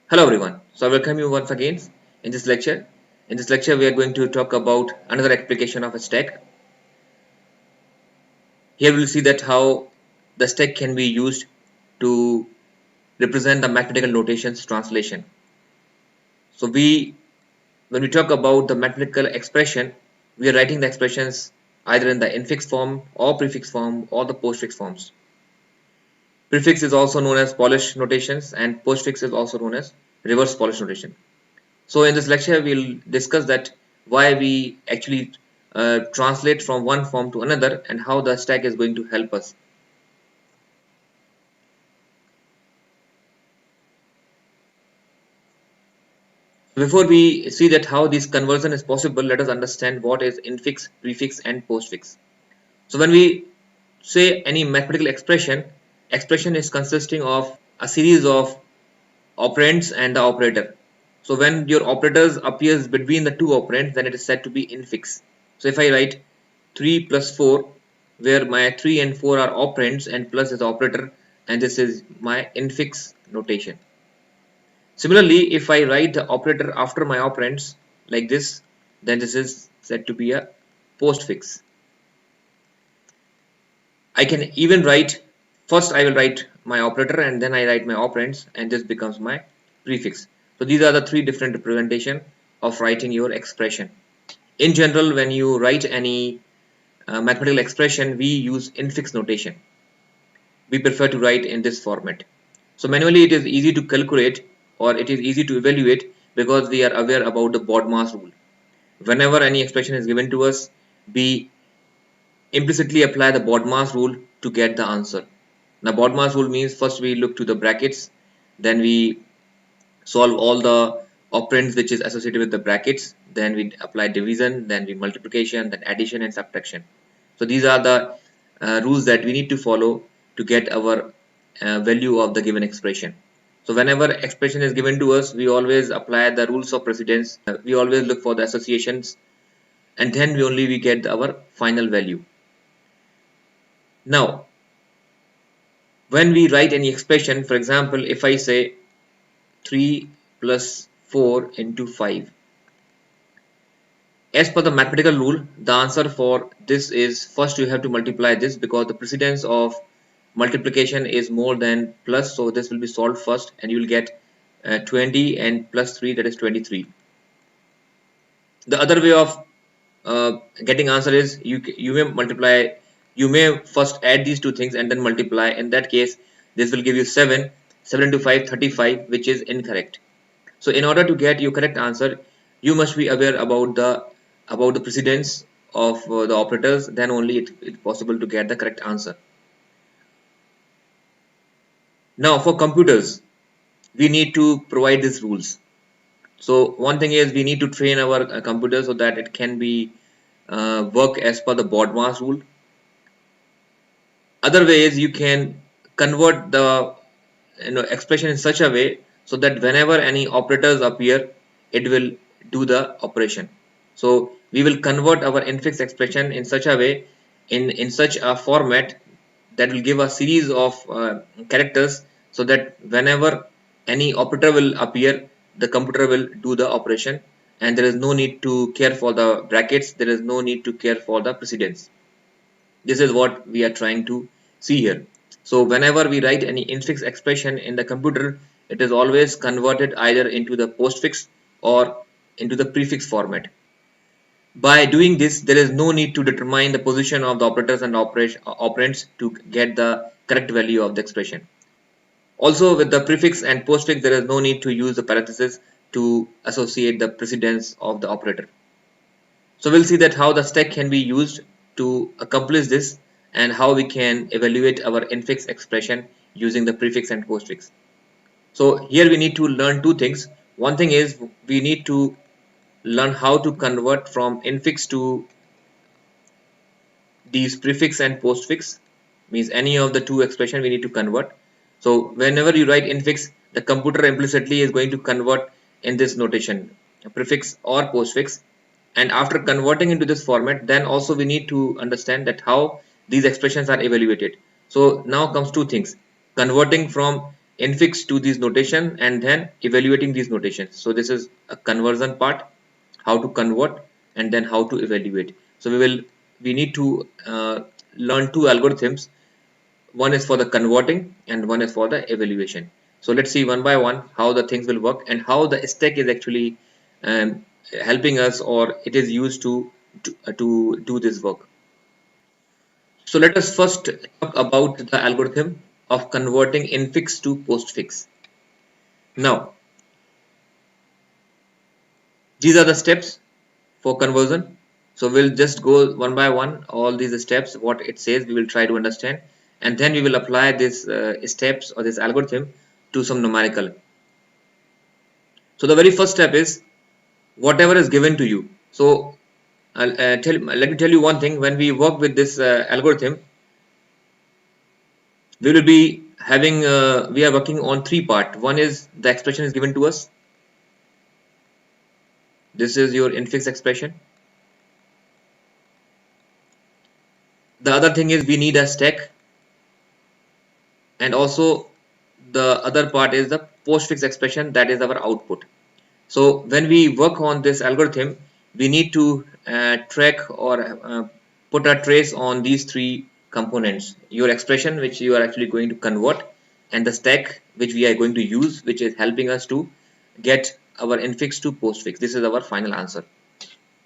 Hello everyone. So I welcome you once again in this lecture. In this lecture we are going to talk about another application of a stack. Here we will see that how the stack can be used to represent the mathematical notations translation. So when we talk about the mathematical expression, we are writing the expressions either in the infix form or prefix form or the postfix forms. Prefix is also known as Polish notations and postfix is also known as reverse Polish notation. So in this lecture, we'll discuss that why we actually translate from one form to another and how the stack is going to help us. Before we see that how this conversion is possible, let us understand what is infix, prefix and postfix. So when we say any mathematical expression is consisting of a series of operands and the operator. So when your operators appears between the two operands, then it is said to be infix. So if I write 3 plus 4, where my 3 and 4 are operands and plus is the operator, and this is my infix notation. Similarly, if I write the operator after my operands like this, then this is said to be a postfix. I can even write, first I will write my operator and then I write my operands, and this becomes my prefix. So these are the three different representation of writing your expression. In general, when you write any mathematical expression, we use infix notation. We prefer to write in this format. So manually it is easy to calculate or it is easy to evaluate because we are aware about the BODMAS rule. Whenever any expression is given to us, we implicitly apply the BODMAS rule to get the answer. Now BODMAS rule means first we look to the brackets, then we solve all the operands which is associated with the brackets, then we apply division, then we multiplication, then addition and subtraction. So these are the rules that we need to follow to get our value of the given expression. So whenever expression is given to us, we always apply the rules of precedence. We always look for the associations, and then we get our final value. Now when we write any expression, for example, if I say 3 plus 4 into 5, as per the mathematical rule, the answer for this is first you have to multiply this because the precedence of multiplication is more than plus, so this will be solved first and you will get 20 and plus 3, that is 23. The other way of getting answer is you may multiply, you may first add these two things and then multiply. In that case, this will give you 7 into 5, 35, which is incorrect. So in order to get your correct answer, you must be aware about the precedence of the operators, then only it is possible to get the correct answer. Now for computers, we need to provide these rules. So one thing is we need to train our computer so that it can be work as per the BODMAS rule. Other way is you can convert the expression in such a way so that whenever any operators appear, it will do the operation. So we will convert our infix expression in such a way, in such a format that will give a series of characters, so that whenever any operator will appear, the computer will do the operation, and there is no need to care for the brackets, there is no need to care for the precedence. This is what we are trying to see here. So whenever we write any infix expression in the computer, it is always converted either into the postfix or into the prefix format. By doing this, there is no need to determine the position of the operators and operands to get the correct value of the expression. Also with the prefix and postfix, there is no need to use the parenthesis to associate the precedence of the operator. So we'll see that how the stack can be used to accomplish this and how we can evaluate our infix expression using the prefix and postfix. So here we need to learn two things. One thing is we need to learn how to convert from infix to these prefix and postfix, means any of the two expression we need to convert. So whenever you write infix, the computer implicitly is going to convert in this notation, prefix or postfix, and after converting into this format, then also we need to understand that how these expressions are evaluated. So now comes two things: converting from infix to these notation and then evaluating these notations. So this is a conversion part, how to convert and then how to evaluate. So we need to learn two algorithms. One is for the converting and one is for the evaluation. So let's see one by one how the things will work and how the stack is actually helping us, or it is used to do this work. So let us first talk about the algorithm of converting infix to postfix. Now, these are the steps for conversion. So we'll just go one by one, all these steps, what it says, we will try to understand, and then we will apply these steps or this algorithm to some numerical. So the very first step is whatever is given to you. So let me tell you one thing. When we work with this algorithm, we will be having we are working on three parts. One is the expression is given to us. This is your infix expression. The other thing is we need a stack, and also the other part is the postfix expression, that is our output. So when we work on this algorithm, we need to track or put a trace on these three components: your expression, which you are actually going to convert, and the stack, which we are going to use, which is helping us to get our infix to postfix. This is our final answer.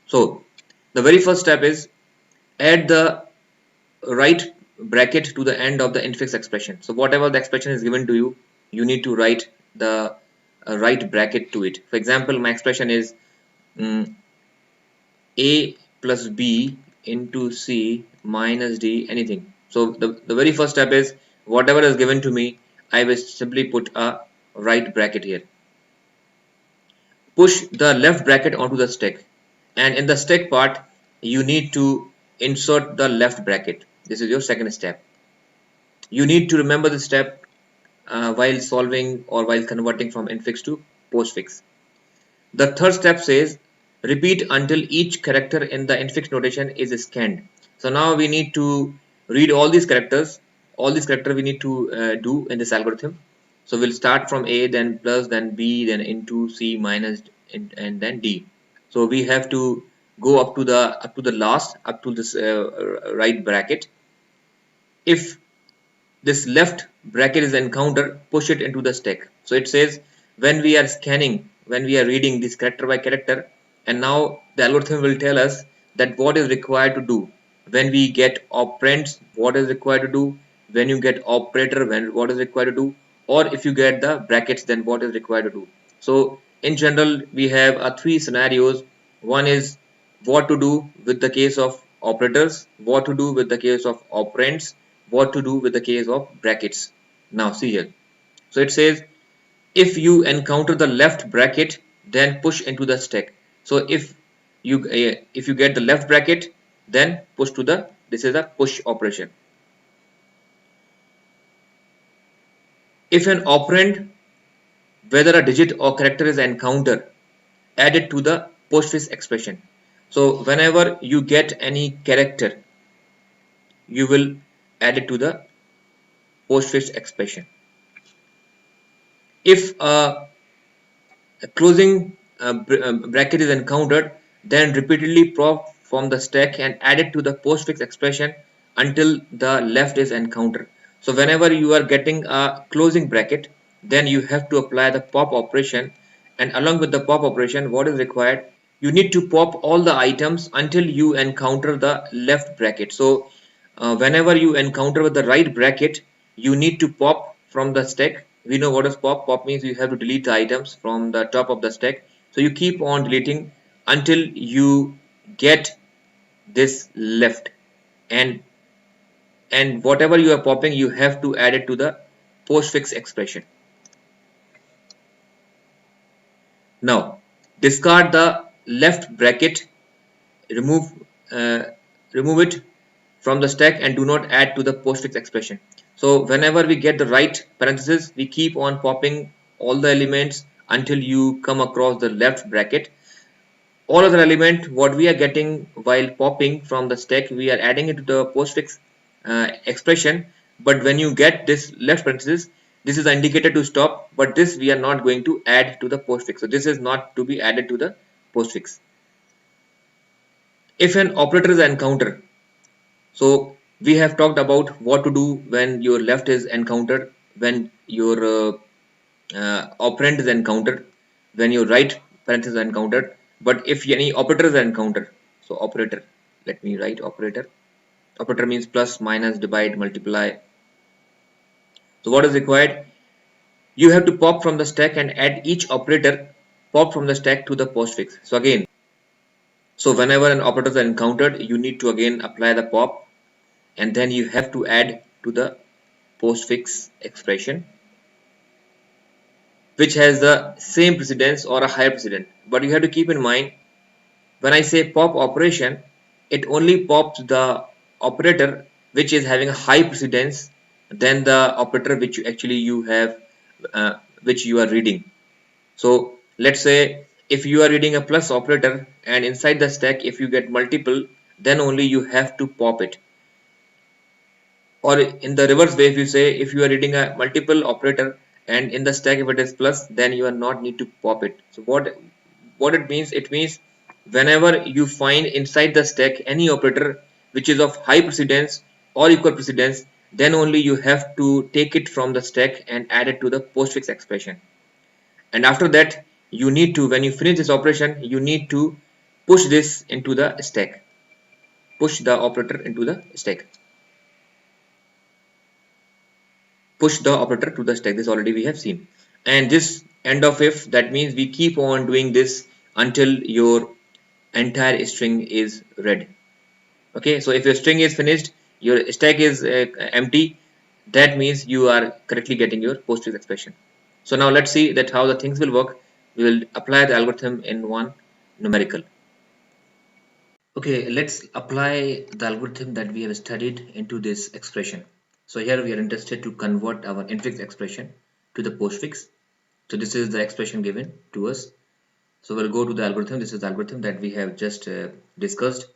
So the very first step is add the right bracket to the end of the infix expression. So whatever the expression is given to you, you need to write the right bracket to it. For example, my expression is a plus b into c minus d, anything. So the very first step is whatever is given to me, I will simply put a right bracket here. Push the left bracket onto the stack, and in the stack part you need to insert the left bracket. This is your second step. You need to remember this step while solving or while converting from infix to postfix. The third step says repeat until each character in the infix notation is scanned. So now we need to read all these characters. All these characters we need to do in this algorithm. So we'll start from A, then plus, then B, then into C minus, and then D. So we have to go up to the last, up to this right bracket. If this left bracket is encountered, push it into the stack. So it says when we are scanning, when we are reading this character by character, and now the algorithm will tell us that what is required to do when we get operands, what is required to do when you get operator, when what is required to do, or if you get the brackets, then what is required to do. So in general we have three scenarios. One is what to do with the case of operators, what to do with the case of operands, what to do with the case of brackets. Now see here. So it says if you encounter the left bracket, then push into the stack. So if you get the left bracket, then push to the, this is a push operation. If an operand, whether a digit or character is encountered, add it to the postfix expression. So whenever you get any character, you will add it to the postfix expression. If a closing bracket is encountered, then repeatedly pop from the stack and add it to the postfix expression until the left is encountered. So whenever you are getting a closing bracket, then you have to apply the pop operation, and along with the pop operation, what is required, you need to pop all the items until you encounter the left bracket. So whenever you encounter with the right bracket, you need to pop from the stack. We know what is pop. Pop means you have to delete the items from the top of the stack. So you keep on deleting until you get this left, and whatever you are popping, you have to add it to the postfix expression. Now discard the left bracket, remove remove it from the stack, and do not add to the postfix expression. So whenever we get the right parenthesis, we keep on popping all the elements until you come across the left bracket. All other element what we are getting while popping from the stack, we are adding it to the postfix expression. But when you get this left parenthesis, This is the indicator to stop, but this we are not going to add to the postfix. So this is not to be added to the postfix. If an operator is encountered, so we have talked about what to do when your left is encountered, when your operand is encountered, when your right parenthesis is encountered. But if any operator is encountered, so operator, let me write operator. Operator means plus, minus, divide, multiply. So what is required? You have to pop from the stack and add each operator pop from the stack to the postfix. So again, so whenever an operator is encountered, you need to again apply the pop, and then you have to add to the postfix expression, which has the same precedence or a higher precedence. But you have to keep in mind, when I say pop operation, it only pops the operator which is having a high precedence than the operator which you have which you are reading. So let's say if you are reading a plus operator and inside the stack if you get multiple, then only you have to pop it. Or in the reverse way, if you say if you are reading a multiple operator and in the stack if it is plus, then you are not need to pop it. So what it means? It means whenever you find inside the stack any operator which is of high precedence or equal precedence, then only you have to take it from the stack and add it to the postfix expression. And after that, you need to, when you finish this operation, you need to push this into the stack. Push the operator into the stack. Push the operator to the stack. This already we have seen. And this end of if, that means we keep on doing this until your entire string is read. Okay, so if your string is finished, your stack is empty, that means you are correctly getting your postfix expression. So now let's see that how the things will work. We will apply the algorithm in one numerical. Okay, let's apply the algorithm that we have studied into this expression. So here we are interested to convert our infix expression to the postfix. So this is the expression given to us. So we'll go to the algorithm. This is the algorithm that we have just discussed.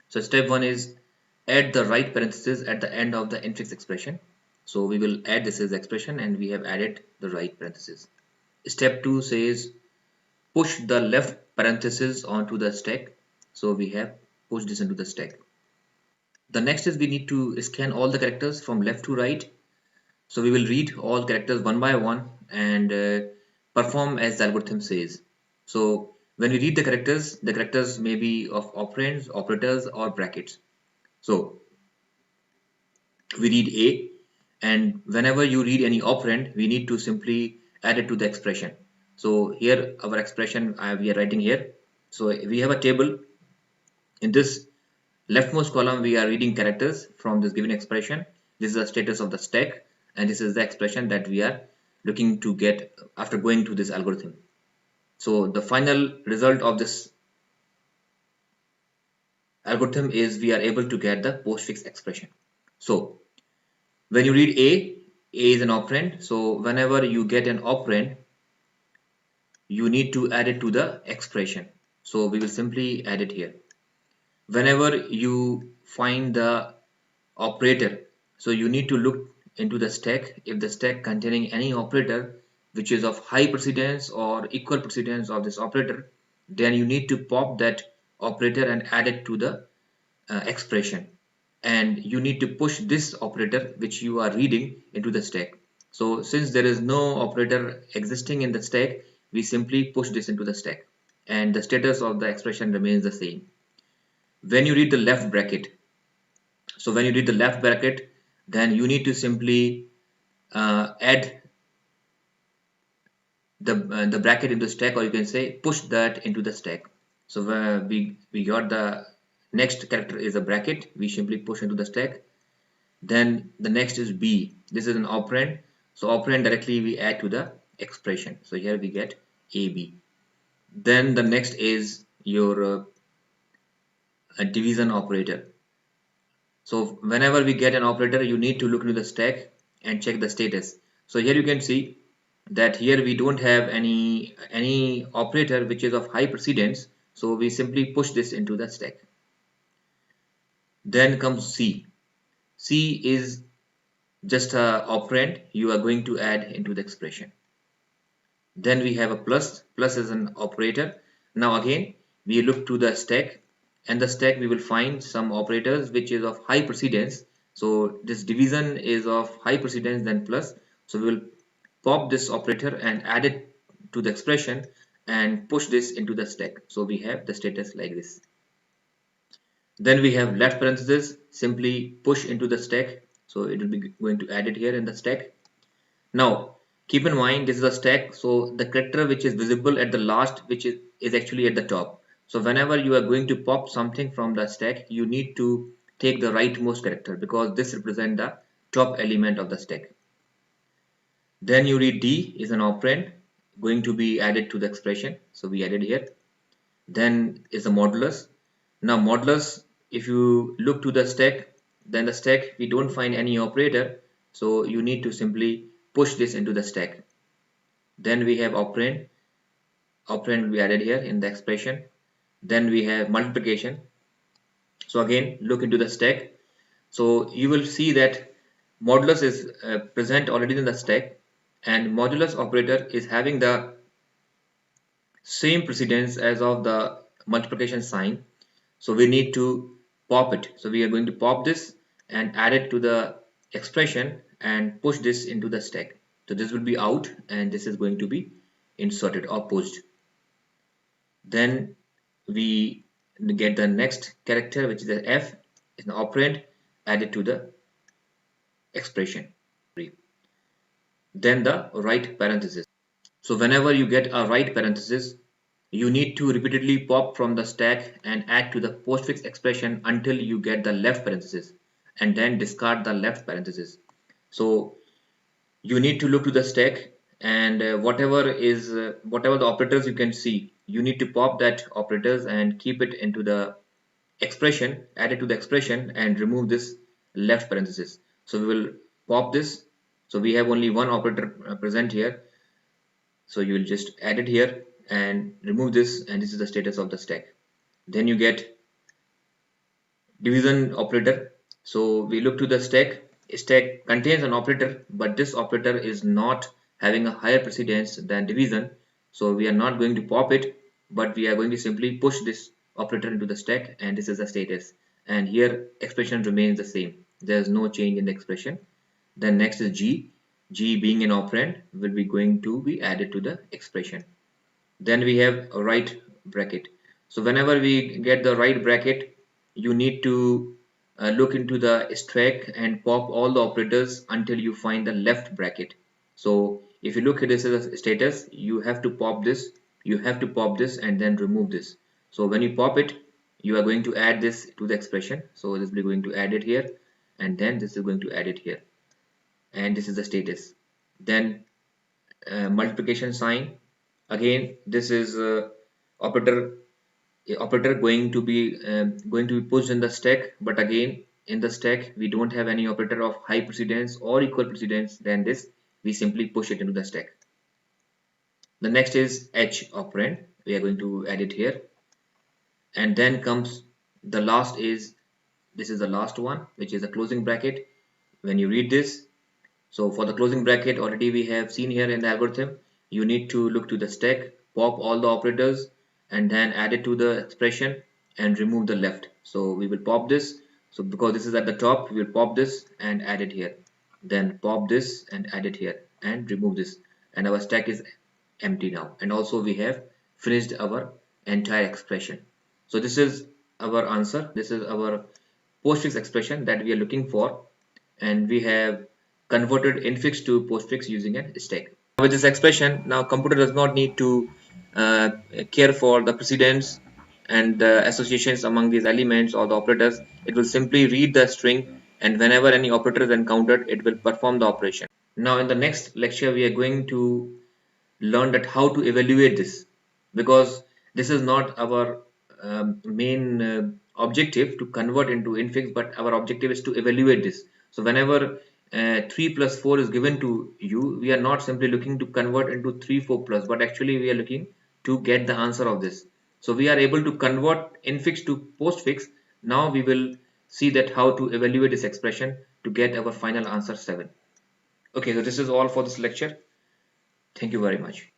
So step 1 is add the right parenthesis at the end of the infix expression. So we will add this as expression and we have added the right parenthesis. Step 2 says push the left parenthesis onto the stack. So we have pushed this into the stack. The next is we need to scan all the characters from left to right. So we will read all characters one by one and perform as the algorithm says. So when we read the characters may be of operands, operators or brackets. So we read A, and whenever you read any operand, we need to simply add it to the expression. So here our expression we are writing here. So we have a table. In this leftmost column we are reading characters from this given expression. This is the status of the stack, and this is the expression that we are looking to get after going to this algorithm. So the final result of this algorithm is we are able to get the postfix expression. So when you read A is an operand. So whenever you get an operand, you need to add it to the expression. So we will simply add it here. Whenever you find the operator, so you need to look into the stack. If the stack containing any operator which is of high precedence or equal precedence of this operator, then you need to pop that operator and add it to the expression, and you need to push this operator which you are reading into the stack. So since there is no operator existing in the stack, we simply push this into the stack and the status of the expression remains the same. When you read the left bracket, so when you read the left bracket, then you need to simply add the bracket into the stack, or you can say push that into the stack. So we got the next character is a bracket, we simply push into the stack. Then the next is B. This is an operand. So operand directly we add to the expression. So here we get AB. Then the next is your a division operator. So whenever we get an operator, you need to look into the stack and check the status. So here you can see that here we don't have any operator which is of high precedence. So we simply push this into the stack. Then comes C. C is just a operand you are going to add into the expression. Then we have a plus. Plus is an operator. Now again, we look to the stack, and the stack we will find some operators which is of high precedence. So this division is of high precedence than plus. So we will pop this operator and add it to the expression and push this into the stack. So we have the status like this. Then we have left parenthesis, simply push into the stack. So it will be going to add it here in the stack. Now, keep in mind this is a stack, so the character which is visible at the last, which is actually at the top. So whenever you are going to pop something from the stack, you need to take the rightmost character because this represents the top element of the stack. Then you read D is an operand going to be added to the expression. So we added here. Then is the modulus. Now modulus, if you look to the stack, then the stack we don't find any operator, so you need to simply push this into the stack. Then we have operand will be added here in the expression. Then we have multiplication. So again, look into the stack. So you will see that modulus is present already in the stack, and modulus operator is having the same precedence as of the multiplication sign. So we need to pop it. So we are going to pop this and add it to the expression and push this into the stack. So this will be out and this is going to be inserted or pushed. Then we get the next character, which is the F, is an operand added to the expression. Then the right parenthesis. So whenever you get a right parenthesis, you need to repeatedly pop from the stack and add to the postfix expression until you get the left parenthesis, and then discard the left parenthesis. So you need to look to the stack, and whatever the operators you can see, you need to pop that operators and keep it into the expression, add it to the expression and remove this left parenthesis. So we will pop this. So we have only one operator present here. So you will just add it here and remove this, and this is the status of the stack. Then you get division operator. So we look to the stack. Stack contains an operator, but this operator is not having a higher precedence than division. So we are not going to pop it, but we are going to simply push this operator into the stack, and this is the status. And here expression remains the same. There is no change in the expression. Then next is G. G being an operand will be going to be added to the expression. Then we have a right bracket. So whenever we get the right bracket, you need to look into the stack and pop all the operators until you find the left bracket. So if you look at this as a status, you have to pop this, and then remove this. So when you pop it, you are going to add this to the expression. So this will be going to add it here, and then this is going to add it here, and this is the status. Then multiplication sign. Again, this is operator going to be pushed in the stack, but again in the stack we don't have any operator of high precedence or equal precedence than this. We simply push it into the stack. The next is H operand. We are going to add it here, and then comes the last is, this is the last one, which is a closing bracket. When you read this, so for the closing bracket, already we have seen here in the algorithm, you need to look to the stack, pop all the operators, and then add it to the expression and remove the left. So we will pop this. So because this is at the top, we will pop this and add it here. Then pop this and add it here and remove this. And our stack is empty now. And also we have finished our entire expression. So this is our answer. This is our postfix expression that we are looking for. And we have converted infix to postfix using a stack. With this expression, now computer does not need to care for the precedence and the associations among these elements or the operators. It will simply read the string, and whenever any operator is encountered, it will perform the operation. Now in the next lecture, we are going to learn that how to evaluate this, because this is not our main objective to convert into infix, but our objective is to evaluate this. So whenever 3 plus 4 is given to you, we are not simply looking to convert into 3 4 plus, but actually we are looking to get the answer of this. So we are able to convert infix to postfix. Now we will see that how to evaluate this expression to get our final answer 7. Okay, so this is all for this lecture. Thank you very much.